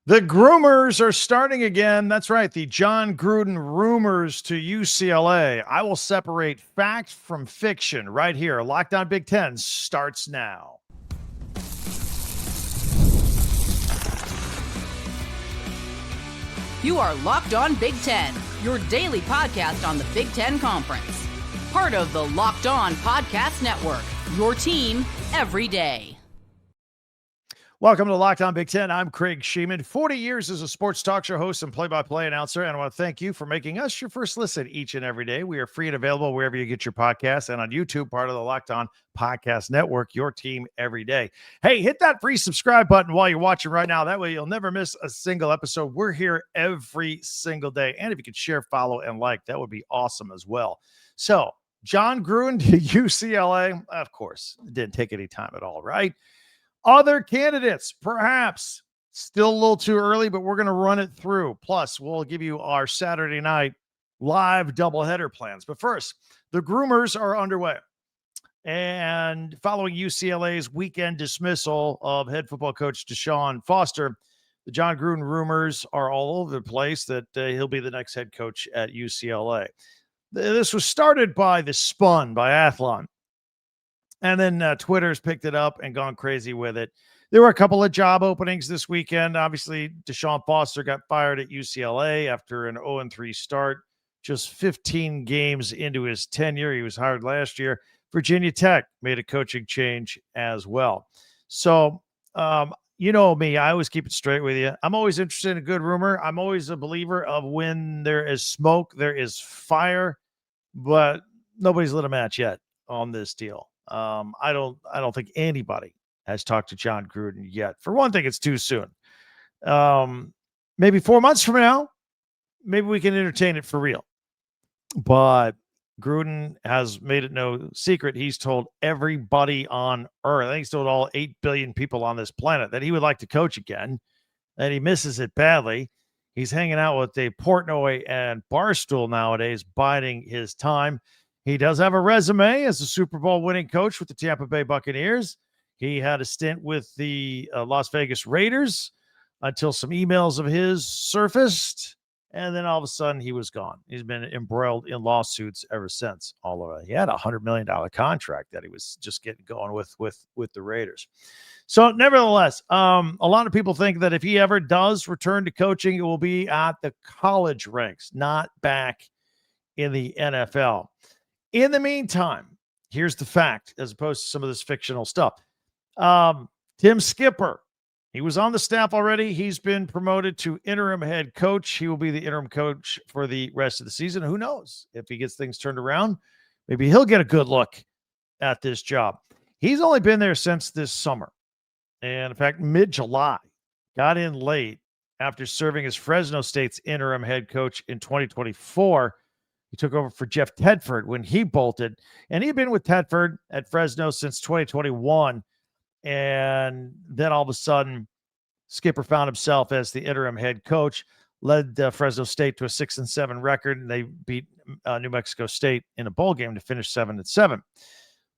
The Groomers are starting again. That's right. The Jon Gruden rumors to UCLA. I will separate fact from fiction right here. Lockdown Big Ten starts now. You are Locked On Big Ten, your daily podcast on the Big Ten Conference. Part of the Locked On Podcast Network, your team every day. Welcome to Locked On Big Ten. I'm Craig Shemon. 40 years as a sports talk show host and play-by-play announcer, and I want to thank you for making us your first listen each and every day. We are free and available wherever you get your podcasts and on YouTube, part of the Locked On Podcast Network, your team every day. Hey, hit that free subscribe button while you're watching right now. That way you'll never miss a single episode. We're here every single day. And if you could share, follow, and like, that would be awesome as well. So, Jon Gruden to UCLA, of course, it didn't take any time at all, right? Other candidates, perhaps still a little too early, but we're going to run it through. Plus, we'll give you our Saturday night live doubleheader plans. But first, the Groomers are underway. And following UCLA's weekend dismissal of head football coach DeShaun Foster, the Jon Gruden rumors are all over the place that he'll be the next head coach at UCLA. This was started by The Spun by Athlon. And then Twitter's picked it up and gone crazy with it. There were a couple of job openings this weekend. Obviously, DeShaun Foster got fired at UCLA after an 0-3 start, just 15 games into his tenure. He was hired last year. Virginia Tech made a coaching change as well. So, you know me, I always keep it straight with you. I'm always interested in a good rumor. I'm always a believer of when there is smoke, there is fire, but nobody's lit a match yet on this deal. I don't think anybody has talked to Jon Gruden yet. For one thing, it's too soon. Maybe 4 months from now, maybe we can entertain it for real. But Gruden has made it no secret. He's told everybody on earth, I think he's told all 8 billion people on this planet that he would like to coach again, and he misses it badly. He's hanging out with Dave Portnoy and Barstool nowadays, biding his time. He does have a resume as a Super Bowl winning coach with the Tampa Bay Buccaneers. He had a stint with the Las Vegas Raiders until some emails of his surfaced, and then all of a sudden he was gone. He's been embroiled in lawsuits ever since. Although he had a $100 million contract that he was just getting going with the Raiders. So nevertheless, a lot of people think that if he ever does return to coaching, it will be at the college ranks, not back in the NFL. In the meantime, here's the fact, as opposed to some of this fictional stuff. Tim Skipper, he was on the staff already. He's been promoted to interim head coach. He will be the interim coach for the rest of the season. Who knows if he gets things turned around? Maybe he'll get a good look at this job. He's only been there since this summer. And in fact, mid-July, got in late after serving as Fresno State's interim head coach in 2024. He took over for Jeff Tedford when he bolted, and he'd been with Tedford at Fresno since 2021. And then all of a sudden, Skipper found himself as the interim head coach, led Fresno State to a 6-7 record, and they beat New Mexico State in a bowl game to finish 7-7.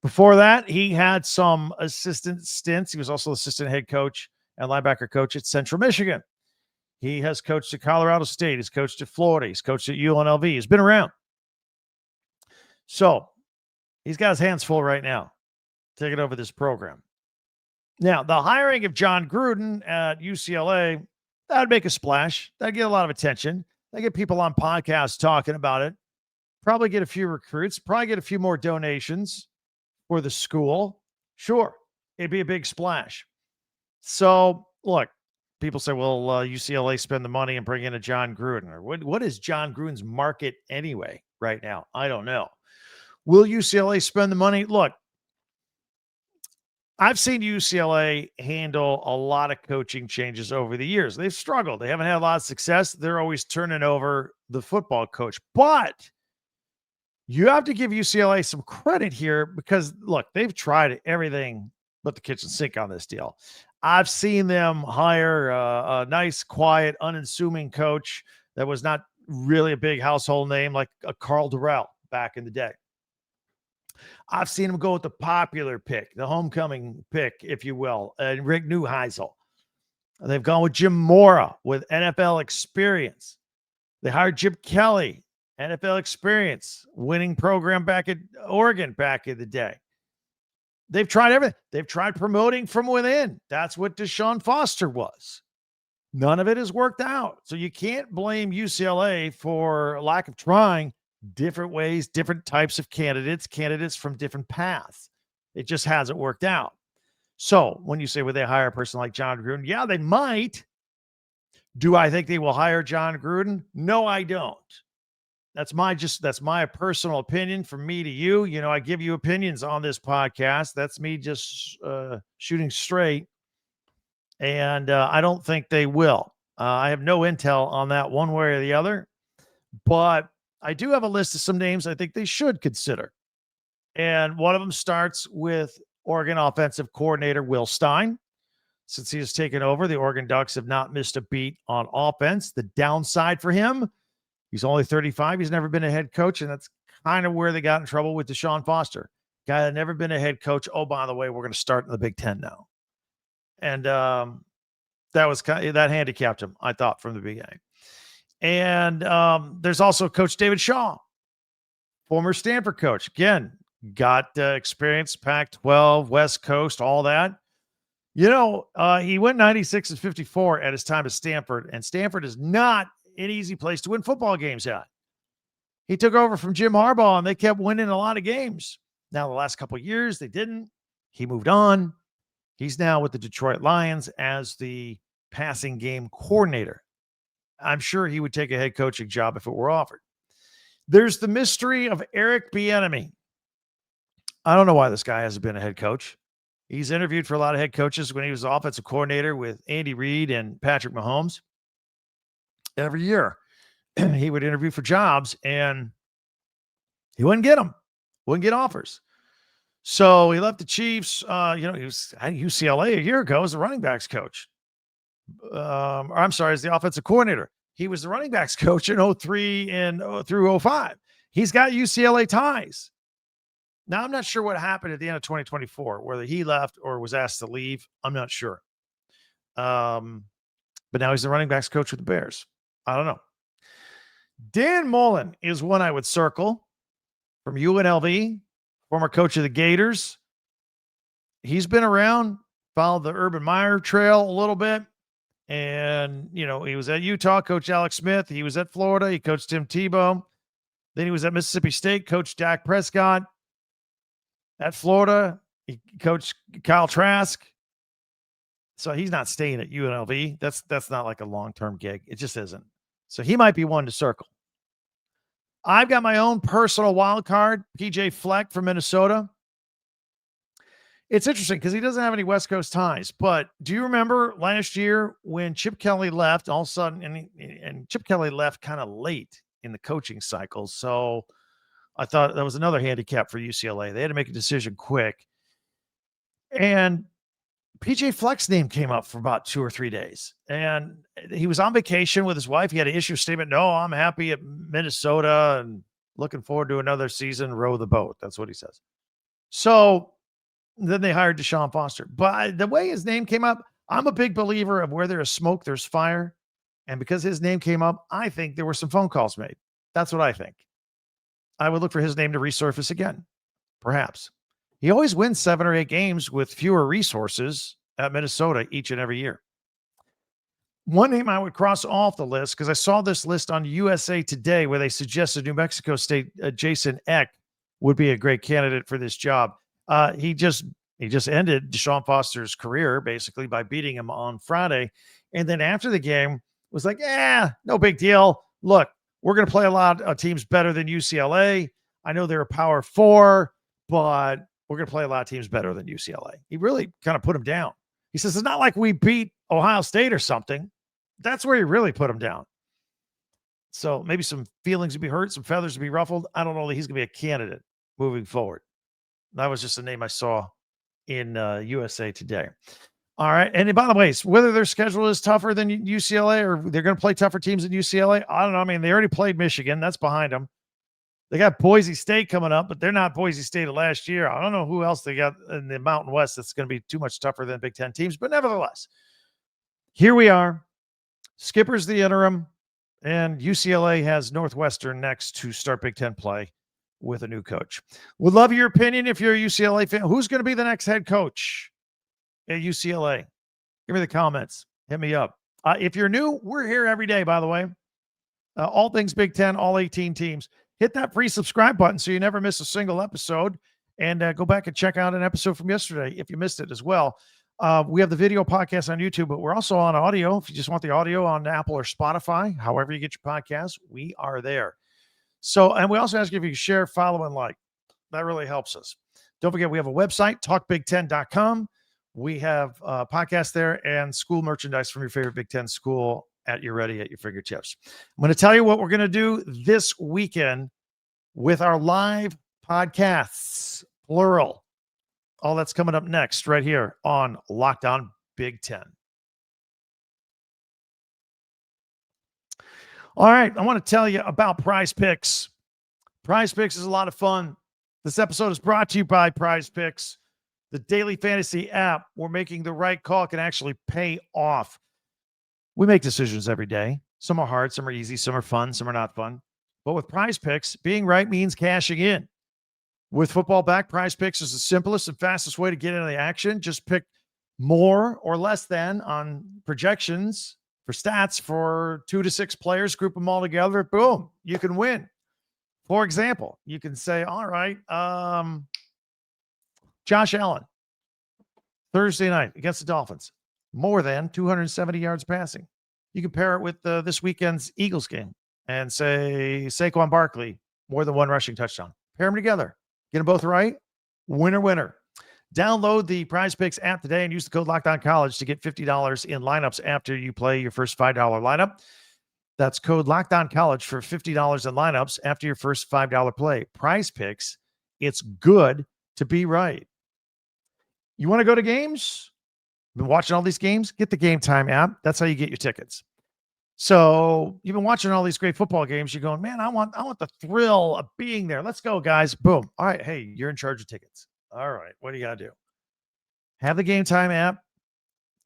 Before that, he had some assistant stints. He was also assistant head coach and linebacker coach at Central Michigan. He has coached at Colorado State. He's coached at Florida. He's coached at UNLV. He's been around. So he's got his hands full right now, taking over this program. Now, the hiring of Jon Gruden at UCLA, that would make a splash. That'd get a lot of attention. That'd get people on podcasts talking about it. Probably get a few recruits. Probably get a few more donations for the school. Sure, it'd be a big splash. So, look, people say, well, UCLA spend the money and bring in a Jon Gruden. Or what is Jon Gruden's market anyway right now? I don't know. Will UCLA spend the money? Look, I've seen UCLA handle a lot of coaching changes over the years. They've struggled. They haven't had a lot of success. They're always turning over the football coach. But you have to give UCLA some credit here because, look, they've tried everything but the kitchen sink on this deal. I've seen them hire a nice, quiet, unassuming coach that was not really a big household name like a Carl Durrell back in the day. I've seen him go with the popular pick, the homecoming pick, if you will, and Rick Neuheisel. They've gone with Jim Mora with NFL experience. They hired Chip Kelly, NFL experience, winning program back at Oregon back in the day. They've tried everything. They've tried promoting from within. That's what DeShaun Foster was. None of it has worked out. So you can't blame UCLA for lack of trying different ways, different types of candidates from different paths. It just hasn't worked out. So when you say, would they hire a person like Jon Gruden? Yeah, they might. Do I think they will hire Jon Gruden? No, I don't. That's my personal opinion from me to you. You know, I give you opinions on this podcast. That's me just shooting straight. And I don't think they will. I have no intel on that one way or the other. But I do have a list of some names I think they should consider. And one of them starts with Oregon offensive coordinator Will Stein. Since he has taken over, the Oregon Ducks have not missed a beat on offense. The downside for him, he's only 35. He's never been a head coach, and that's kind of where they got in trouble with DeShaun Foster. Guy that never been a head coach. Oh, by the way, we're going to start in the Big Ten now. And that handicapped him, I thought, from the beginning. And there's also Coach David Shaw, former Stanford coach. Again, got experience, Pac-12, West Coast, all that. You know, he went 96-54 at his time at Stanford, and Stanford is not an easy place to win football games at. He took over from Jim Harbaugh, and they kept winning a lot of games. Now, the last couple of years, they didn't. He moved on. He's now with the Detroit Lions as the passing game coordinator. I'm sure he would take a head coaching job if it were offered. There's the mystery of Eric Bieniemy. I don't know why this guy hasn't been a head coach. He's interviewed for a lot of head coaches when he was offensive coordinator with Andy Reid and Patrick Mahomes. Every year, he would interview for jobs, and he wouldn't get them, wouldn't get offers. So he left the Chiefs. He was at UCLA a year ago as a running backs coach. As the offensive coordinator. He was the running backs coach in 2003 and through 2005. He's got UCLA ties. Now, I'm not sure what happened at the end of 2024, whether he left or was asked to leave. I'm not sure. But now he's the running backs coach with the Bears. I don't know. Dan Mullen is one I would circle from UNLV, former coach of the Gators. He's been around, followed the Urban Meyer trail a little bit. And, you know, he was at Utah, Coach Alex Smith. He was at Florida. He coached Tim Tebow. Then he was at Mississippi State, Coach Dak Prescott. At Florida, he coached Kyle Trask. So he's not staying at UNLV. That's not like a long-term gig. It just isn't. So he might be one to circle. I've got my own personal wild card, PJ Fleck from Minnesota. It's interesting because he doesn't have any West Coast ties. But do you remember last year when Chip Kelly left, all of a sudden, and Chip Kelly left kind of late in the coaching cycle. So I thought that was another handicap for UCLA. They had to make a decision quick. And PJ Fleck's name came up for about 2 or 3 days. And he was on vacation with his wife. He had to issue a statement. No, I'm happy at Minnesota and looking forward to another season, row the boat. That's what he says. So then they hired DeShaun Foster. But the way his name came up, I'm a big believer of where there's smoke, there's fire. And because his name came up, I think there were some phone calls made. That's what I think. I would look for his name to resurface again, perhaps. He always wins 7 or 8 games with fewer resources at Minnesota each and every year. One name I would cross off the list, because I saw this list on USA Today where they suggested New Mexico State Jason Eck would be a great candidate for this job. He just ended DeShaun Foster's career basically by beating him on Friday. And then after the game was like, no big deal. Look, we're going to play a lot of teams better than UCLA. I know they're a Power 4, but we're going to play a lot of teams better than UCLA. He really kind of put him down. He says, it's not like we beat Ohio State or something. That's where he really put him down. So maybe some feelings would be hurt, some feathers would be ruffled. I don't know that he's going to be a candidate moving forward. That was just a name I saw in USA Today. All right. And by the way, whether their schedule is tougher than UCLA or they're going to play tougher teams than UCLA, I don't know. I mean, they already played Michigan. That's behind them. They got Boise State coming up, but they're not Boise State of last year. I don't know who else they got in the Mountain West that's going to be too much tougher than Big Ten teams, but nevertheless, here we are. Skipper's the interim, and UCLA has Northwestern next to start Big Ten play with a new coach. Would love your opinion if you're a UCLA fan. Who's going to be the next head coach at UCLA? Give me the comments. Hit me up. If you're new, we're here every day, by the way. All things Big Ten, all 18 teams. Hit that free subscribe button so you never miss a single episode. And go back and check out an episode from yesterday if you missed it as well. We have the video podcast on YouTube, but we're also on audio. If you just want the audio on Apple or Spotify, however you get your podcasts, we are there. So, and we also ask you if you can share, follow, and like. That really helps us. Don't forget, we have a website, talkbig10.com. We have podcasts there and school merchandise from your favorite Big Ten school at your ready, at your fingertips. I'm going to tell you what we're going to do this weekend with our live podcasts, plural. All that's coming up next right here on Locked On Big Ten. All right, I want to tell you about PrizePicks. PrizePicks is a lot of fun. This episode is brought to you by PrizePicks, the daily fantasy app where making the right call can actually pay off. We make decisions every day. Some are hard, some are easy, some are fun, some are not fun. But with PrizePicks, being right means cashing in. With football back, PrizePicks is the simplest and fastest way to get into the action. Just pick more or less than on projections for stats for 2 to 6 players, group them all together. Boom, you can win. For example, you can say, all right, Josh Allen, Thursday night against the Dolphins, more than 270 yards passing. You can pair it with this weekend's Eagles game and say Saquon Barkley, more than 1 rushing touchdown. Pair them together. Get them both right. Winner, winner. Download the PrizePicks app today and use the code LOCKEDONCollege to get $50 in lineups after you play your first $5 lineup. That's code LOCKEDONCollege for $50 in lineups after your first $5 play. PrizePicks, it's good to be right. You want to go to games? Been watching all these games? Get the Game Time app. That's how you get your tickets. So you've been watching all these great football games. You're going, man, I want the thrill of being there. Let's go, guys. Boom. All right. Hey, you're in charge of tickets. All right. What do you got to do? Have the Game Time app.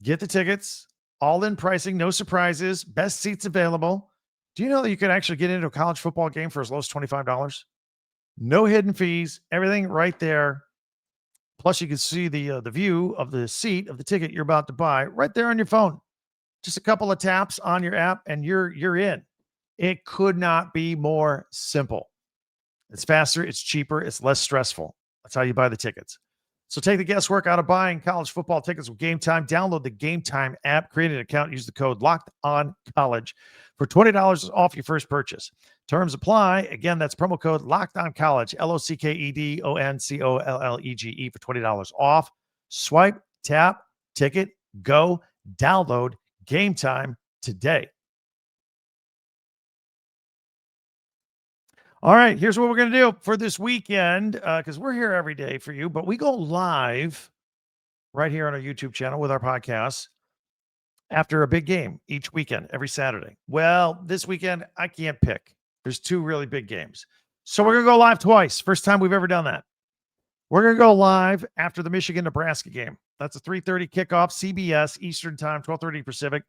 Get the tickets. All in pricing. No surprises. Best seats available. Do you know that you can actually get into a college football game for as low as $25? No hidden fees. Everything right there. Plus, you can see the view of the seat of the ticket you're about to buy right there on your phone. Just a couple of taps on your app and you're in. It could not be more simple. It's faster, it's cheaper, it's less stressful. That's how you buy the tickets. So take the guesswork out of buying college football tickets with Game Time. Download the Game Time app, create an account, use the code LOCKEDONCollege for $20 off your first purchase. Terms apply. Again, that's promo code LOCKEDONCollege, LOCKEDONCOLLEGE for $20 off. Swipe, tap, ticket, go, download Game Time today. All right, here's what we're going to do for this weekend, because we're here every day for you, but we go live right here on our YouTube channel with our podcasts after a big game each weekend, every Saturday. Well, this weekend, I can't pick. There's 2 really big games. So we're going to go live twice. First time we've ever done that. We're going to go live after the Michigan-Nebraska game. That's a 3:30 kickoff, CBS, Eastern time, 12:30 Pacific.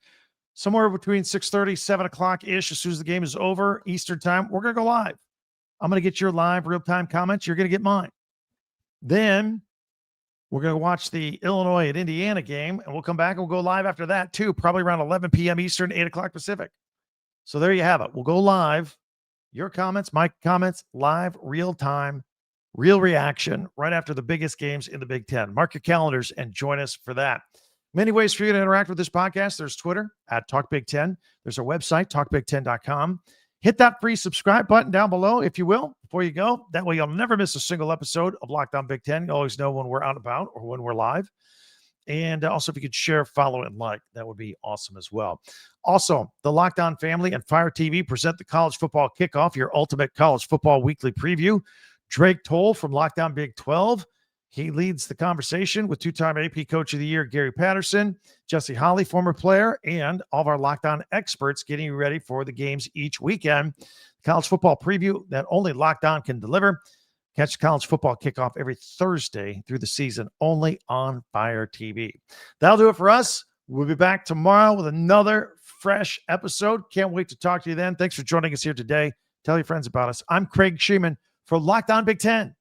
Somewhere between 6:30, 7 o'clock-ish, as soon as the game is over, Eastern time, we're going to go live. I'm going to get your live real-time comments. You're going to get mine. Then we're going to watch the Illinois and Indiana game, and we'll come back and we'll go live after that too, probably around 11 p.m. Eastern, 8 o'clock Pacific. So there you have it. We'll go live. Your comments, my comments, live, real-time, real reaction right after the biggest games in the Big Ten. Mark your calendars and join us for that. Many ways for you to interact with this podcast. There's Twitter at TalkBig10. There's our website, talkbig10.com. Hit that free subscribe button down below, if you will, before you go. That way you'll never miss a single episode of Locked On Big Ten. You always know when we're out and about or when we're live. And also, if you could share, follow, and like, that would be awesome as well. Also, the Locked On family and Fire TV present the College Football Kickoff, your ultimate college football weekly preview. Drake Toll from Locked On Big 12. He leads the conversation with 2-time AP Coach of the Year, Gary Patterson, Jesse Holley, former player, and all of our Locked On experts getting you ready for the games each weekend. College football preview that only Locked On can deliver. Catch College Football Kickoff every Thursday through the season, only on Fire TV. That'll do it for us. We'll be back tomorrow with another fresh episode. Can't wait to talk to you then. Thanks for joining us here today. Tell your friends about us. I'm Craig Shemon for Locked On Big Ten.